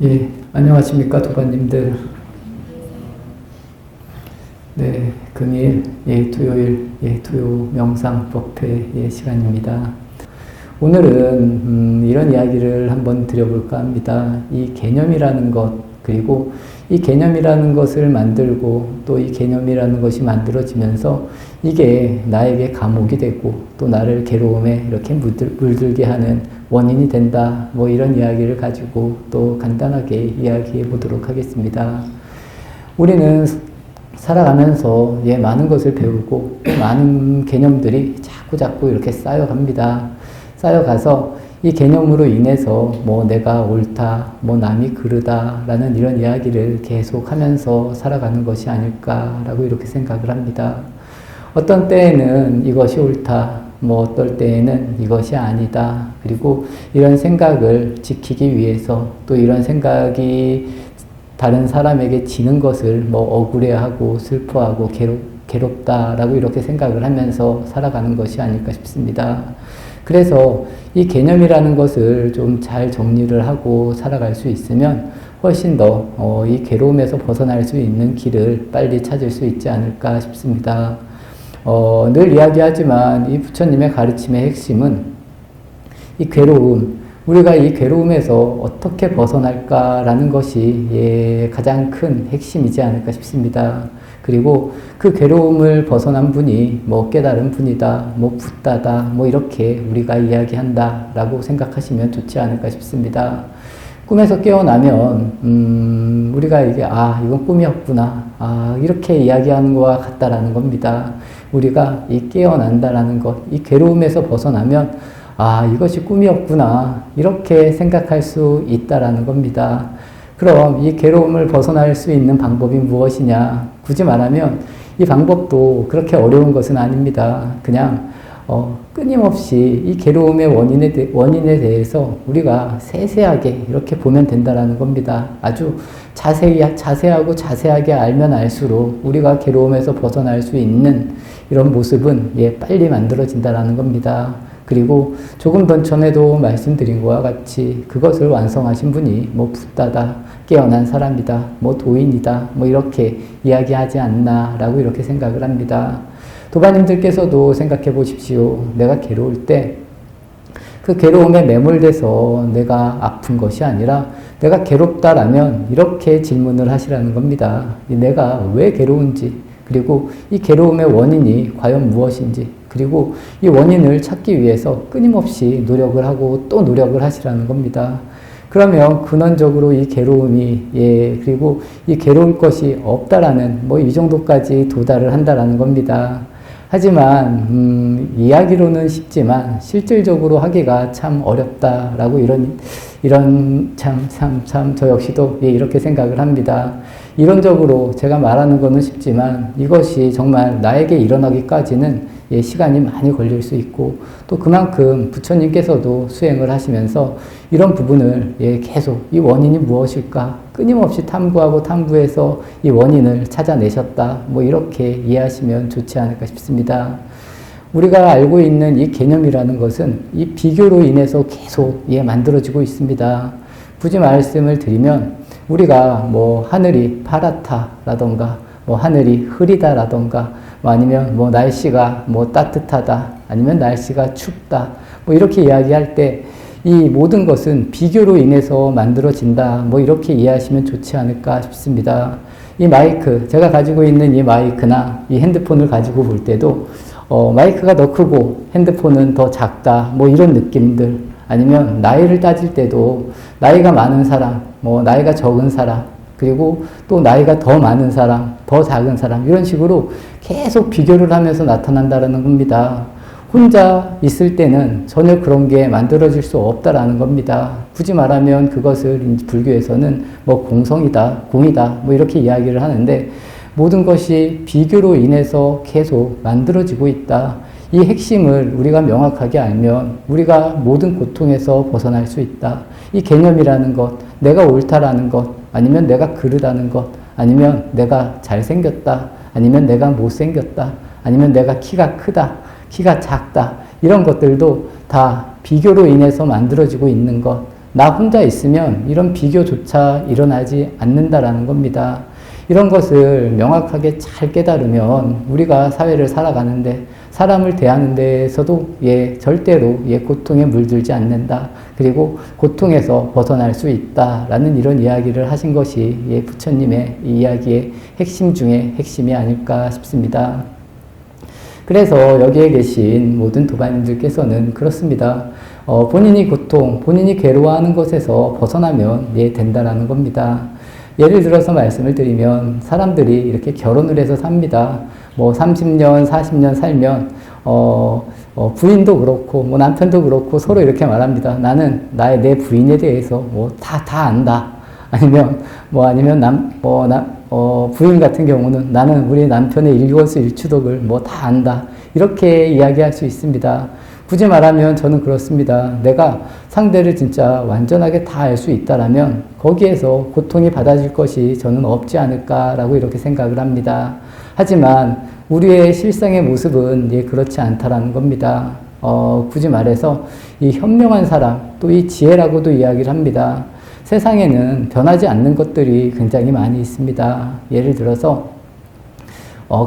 예, 안녕하십니까, 도반님들. 네, 금일, 토요일, 토요 명상 법회 시간입니다. 오늘은 이런 이야기를 한번 드려볼까 합니다. 이 개념이라는 것, 그리고 이 개념이라는 것을 만들고 또 이 개념이라는 것이 만들어지면서 이게 나에게 감옥이 되고 또 나를 괴로움에 이렇게 물들게 하는 원인이 된다. 뭐 이런 이야기를 가지고 또 간단하게 이야기해 보도록 하겠습니다. 우리는 살아가면서 많은 것을 배우고 많은 개념들이 자꾸 이렇게 쌓여갑니다. 쌓여가서 이 개념으로 인해서 뭐 내가 옳다, 뭐 남이 그르다 라는 이런 이야기를 계속 하면서 살아가는 것이 아닐까라고 이렇게 생각을 합니다. 어떤 때에는 이것이 옳다, 뭐 어떨 때에는 이것이 아니다. 그리고 이런 생각을 지키기 위해서 또 이런 생각이 다른 사람에게 지는 것을 뭐 억울해하고 슬퍼하고 괴롭다라고 이렇게 생각을 하면서 살아가는 것이 아닐까 싶습니다. 그래서 이 개념이라는 것을 좀 잘 정리를 하고 살아갈 수 있으면 훨씬 더 이 괴로움에서 벗어날 수 있는 길을 빨리 찾을 수 있지 않을까 싶습니다. 늘 이야기하지만 이 부처님의 가르침의 핵심은 이 괴로움, 우리가 이 괴로움에서 어떻게 벗어날까라는 것이 가장 큰 핵심이지 않을까 싶습니다. 그리고 그 괴로움을 벗어난 분이 뭐 깨달은 분이다, 뭐 붓다다, 뭐 이렇게 우리가 이야기한다 라고 생각하시면 좋지 않을까 싶습니다. 꿈에서 깨어나면 우리가 이게 이건 꿈이었구나, 이렇게 이야기하는 것과 같다라는 겁니다. 우리가 이 깨어난다라는 것, 이 괴로움에서 벗어나면 이것이 꿈이었구나, 이렇게 생각할 수 있다라는 겁니다. 그럼 이 괴로움을 벗어날 수 있는 방법이 무엇이냐? 굳이 말하면 이 방법도 그렇게 어려운 것은 아닙니다. 그냥 끊임없이 이 괴로움의 원인에 대해서 우리가 세세하게 이렇게 보면 된다라는 겁니다. 아주 자세하고 자세하게 알면 알수록 우리가 괴로움에서 벗어날 수 있는 이런 모습은 빨리 만들어진다라는 겁니다. 그리고 조금 더 전에도 말씀드린 것과 같이 그것을 완성하신 분이 뭐 붓다다, 깨어난 사람이다, 뭐 도인이다, 뭐 이렇게 이야기하지 않나라고 이렇게 생각을 합니다. 도반님들께서도 생각해 보십시오. 내가 괴로울 때 그 괴로움에 매몰돼서 내가 아픈 것이 아니라 내가 괴롭다라면 이렇게 질문을 하시라는 겁니다. 내가 왜 괴로운지, 그리고 이 괴로움의 원인이 과연 무엇인지, 그리고 이 원인을 찾기 위해서 끊임없이 노력을 하고 또 노력을 하시라는 겁니다. 그러면 근원적으로 이 괴로움이 그리고 이 괴로울 것이 없다라는 뭐 이 정도까지 도달을 한다라는 겁니다. 하지만 이야기로는 쉽지만 실질적으로 하기가 참 어렵다라고 이런 저 역시도 이렇게 생각을 합니다. 이론적으로 제가 말하는 것은 쉽지만 이것이 정말 나에게 일어나기까지는 시간이 많이 걸릴 수 있고 또 그만큼 부처님께서도 수행을 하시면서 이런 부분을 계속 이 원인이 무엇일까 끊임없이 탐구하고 탐구해서 이 원인을 찾아내셨다, 뭐 이렇게 이해하시면 좋지 않을까 싶습니다. 우리가 알고 있는 이 개념이라는 것은 이 비교로 인해서 계속 만들어지고 있습니다. 굳이 말씀을 드리면 우리가 뭐 하늘이 파랗다라던가 뭐 하늘이 흐리다라던가 뭐 아니면 뭐 날씨가 뭐 따뜻하다, 아니면 날씨가 춥다, 뭐 이렇게 이야기할 때 이 모든 것은 비교로 인해서 만들어진다, 뭐 이렇게 이해하시면 좋지 않을까 싶습니다. 이 마이크, 제가 가지고 있는 이 마이크나 이 핸드폰을 가지고 볼 때도 마이크가 더 크고 핸드폰은 더 작다, 뭐 이런 느낌들, 아니면 나이를 따질 때도 나이가 많은 사람, 뭐 나이가 적은 사람, 그리고 또 나이가 더 많은 사람, 더 작은 사람, 이런 식으로 계속 비교를 하면서 나타난다는 겁니다. 혼자 있을 때는 전혀 그런 게 만들어질 수 없다라는 겁니다. 굳이 말하면 그것을 불교에서는 뭐 공성이다, 공이다, 뭐 이렇게 이야기를 하는데 모든 것이 비교로 인해서 계속 만들어지고 있다. 이 핵심을 우리가 명확하게 알면 우리가 모든 고통에서 벗어날 수 있다. 이 개념이라는 것, 내가 옳다라는 것, 아니면 내가 그르다는 것, 아니면 내가 잘생겼다, 아니면 내가 못생겼다, 아니면 내가 키가 크다, 키가 작다, 이런 것들도 다 비교로 인해서 만들어지고 있는 것, 나 혼자 있으면 이런 비교조차 일어나지 않는다라는 겁니다. 이런 것을 명확하게 잘 깨달으면 우리가 사회를 살아가는데 사람을 대하는 데에서도 절대로 고통에 물들지 않는다. 그리고 고통에서 벗어날 수 있다라는 이런 이야기를 하신 것이 부처님의 이 이야기의 핵심 중에 핵심이 아닐까 싶습니다. 그래서 여기에 계신 모든 도반님들께서는 그렇습니다. 본인이 본인이 괴로워하는 것에서 벗어나면 된다라는 겁니다. 예를 들어서 말씀을 드리면 사람들이 이렇게 결혼을 해서 삽니다. 30년, 40년 살면 부인도 그렇고 남편도 그렇고 서로 이렇게 말합니다. 나는 내 부인에 대해서 다 안다. 아니면 부인 같은 경우는 나는 우리 남편의 일거수일투족을 다 안다. 이렇게 이야기할 수 있습니다. 굳이 말하면 저는 그렇습니다. 내가 상대를 진짜 완전하게 다 알 수 있다라면 거기에서 고통이 받아질 것이 저는 없지 않을까라고 이렇게 생각을 합니다. 하지만 우리의 실상의 모습은 그렇지 않다라는 겁니다. 굳이 말해서 이 현명한 사람, 또 이 지혜라고도 이야기를 합니다. 세상에는 변하지 않는 것들이 굉장히 많이 있습니다. 예를 들어서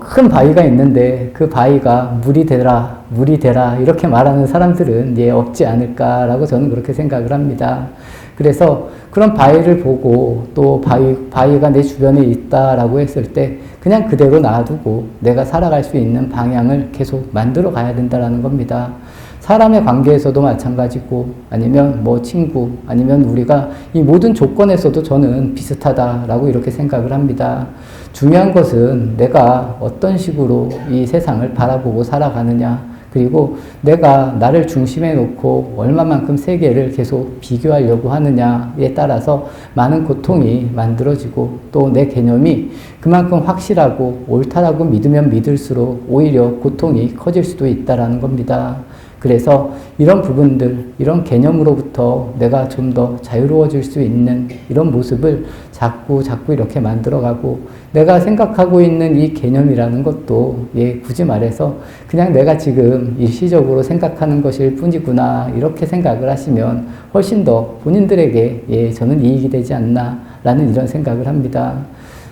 큰 바위가 있는데 그 바위가 물이 되라 이렇게 말하는 사람들은 없지 않을까라고 저는 그렇게 생각을 합니다. 그래서 그런 바위를 보고 또 바위가 내 주변에 있다라고 했을 때 그냥 그대로 놔두고 내가 살아갈 수 있는 방향을 계속 만들어 가야 된다라는 겁니다. 사람의 관계에서도 마찬가지고 아니면 친구 아니면 우리가 이 모든 조건에서도 저는 비슷하다라고 이렇게 생각을 합니다. 중요한 것은 내가 어떤 식으로 이 세상을 바라보고 살아가느냐, 그리고 내가 나를 중심에 놓고 얼마만큼 세계를 계속 비교하려고 하느냐에 따라서 많은 고통이 만들어지고 또 내 개념이 그만큼 확실하고 옳다라고 믿으면 믿을수록 오히려 고통이 커질 수도 있다라는 겁니다. 그래서 이런 부분들, 이런 개념으로부터 내가 좀 더 자유로워질 수 있는 이런 모습을 자꾸 이렇게 만들어가고 내가 생각하고 있는 이 개념이라는 것도 굳이 말해서 그냥 내가 지금 일시적으로 생각하는 것일 뿐이구나 이렇게 생각을 하시면 훨씬 더 본인들에게 저는 이익이 되지 않나라는 이런 생각을 합니다.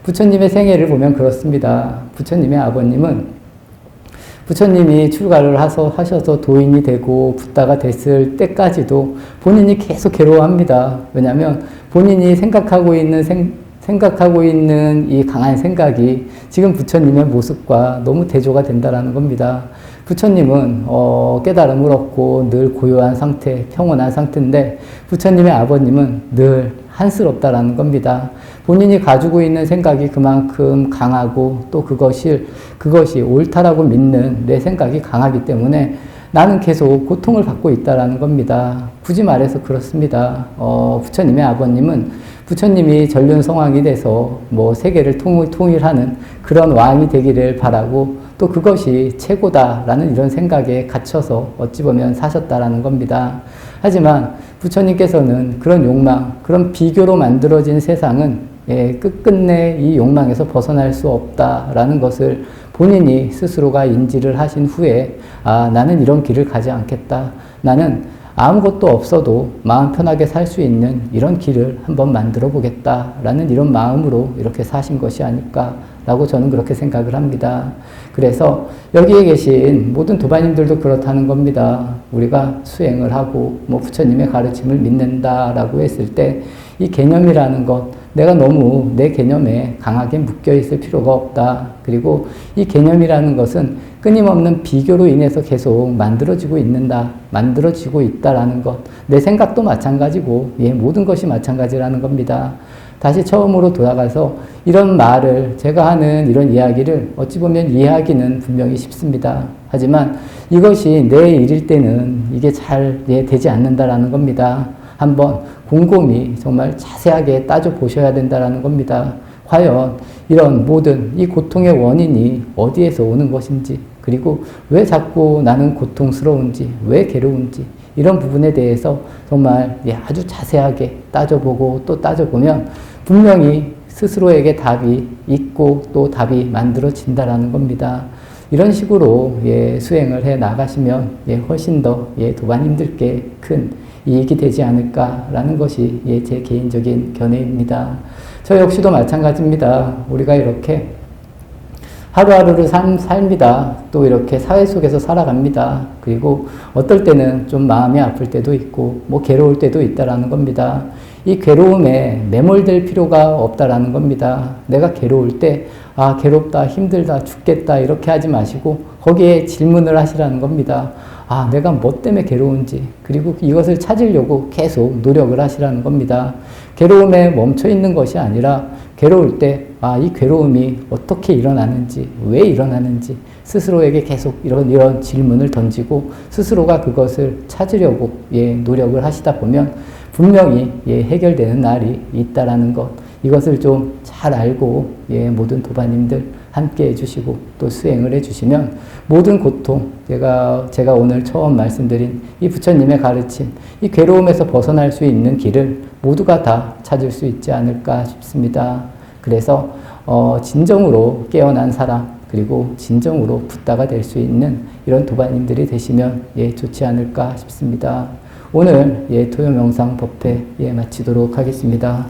부처님의 생애를 보면 그렇습니다. 부처님의 아버님은 부처님이 출가를 하셔서 도인이 되고 붓다가 됐을 때까지도 본인이 계속 괴로워합니다. 왜냐하면 본인이 생각하고 있는 이 강한 생각이 지금 부처님의 모습과 너무 대조가 된다라는 겁니다. 부처님은 깨달음을 얻고 늘 고요한 상태, 평온한 상태인데 부처님의 아버님은 늘 한스럽다라는 겁니다. 본인이 가지고 있는 생각이 그만큼 강하고 또 그것이 옳다라고 믿는 내 생각이 강하기 때문에 나는 계속 고통을 받고 있다라는 겁니다. 굳이 말해서 그렇습니다. 부처님의 아버님은 부처님이 전륜성왕이 돼서 세계를 통일하는 그런 왕이 되기를 바라고 또 그것이 최고다라는 이런 생각에 갇혀서 어찌 보면 사셨다라는 겁니다. 하지만 부처님께서는 그런 욕망, 그런 비교로 만들어진 세상은 끝끝내 이 욕망에서 벗어날 수 없다라는 것을 본인이 스스로가 인지를 하신 후에 나는 이런 길을 가지 않겠다. 나는 아무것도 없어도 마음 편하게 살 수 있는 이런 길을 한번 만들어 보겠다라는 이런 마음으로 이렇게 사신 것이 아닐까라고 저는 그렇게 생각을 합니다. 그래서 여기에 계신 모든 도반님들도 그렇다는 겁니다. 우리가 수행을 하고 부처님의 가르침을 믿는다라고 했을 때 이 개념이라는 것, 내가 너무 내 개념에 강하게 묶여 있을 필요가 없다. 그리고 이 개념이라는 것은 끊임없는 비교로 인해서 계속 만들어지고 있다라는 것. 내 생각도 마찬가지고, 모든 것이 마찬가지라는 겁니다. 다시 처음으로 돌아가서 이런 말을, 제가 하는 이런 이야기를 어찌 보면 이해하기는 분명히 쉽습니다. 하지만 이것이 내 일일 때는 이게 잘 되지 않는다라는 겁니다. 한번 곰곰이 정말 자세하게 따져보셔야 된다는 겁니다. 과연 이런 모든 이 고통의 원인이 어디에서 오는 것인지, 그리고 왜 자꾸 나는 고통스러운지, 왜 괴로운지, 이런 부분에 대해서 정말 아주 자세하게 따져보고 또 따져보면 분명히 스스로에게 답이 있고 또 답이 만들어진다라는 겁니다. 이런 식으로 예, 수행을 해 나가시면 예, 훨씬 더 예, 도반님들께 큰 이익이 되지 않을까라는 것이 예, 제 개인적인 견해입니다. 저 역시도 마찬가지입니다. 우리가 이렇게 하루하루를 삽니다. 또 이렇게 사회 속에서 살아갑니다. 그리고 어떨 때는 좀 마음이 아플 때도 있고 뭐 괴로울 때도 있다라는 겁니다. 이 괴로움에 매몰될 필요가 없다라는 겁니다. 내가 괴로울 때 아, 괴롭다, 힘들다, 죽겠다 이렇게 하지 마시고 거기에 질문을 하시라는 겁니다. 아, 내가 뭐 때문에 괴로운지, 그리고 이것을 찾으려고 계속 노력을 하시라는 겁니다. 괴로움에 멈춰 있는 것이 아니라 괴로울 때, 아, 이 괴로움이 어떻게 일어나는지, 왜 일어나는지 스스로에게 계속 이런 질문을 던지고 스스로가 그것을 찾으려고 예, 노력을 하시다 보면 분명히 예, 해결되는 날이 있다라는 것, 이것을 좀 잘 알고 예, 모든 도반님들 함께 해주시고 또 수행을 해주시면 모든 고통, 제가 오늘 처음 말씀드린 이 부처님의 가르침, 이 괴로움에서 벗어날 수 있는 길을 모두가 다 찾을 수 있지 않을까 싶습니다. 그래서 진정으로 깨어난 사람, 그리고 진정으로 붓다가 될 수 있는 이런 도반님들이 되시면 예, 좋지 않을까 싶습니다. 오늘 예, 토요 명상 법회 예, 마치도록 하겠습니다.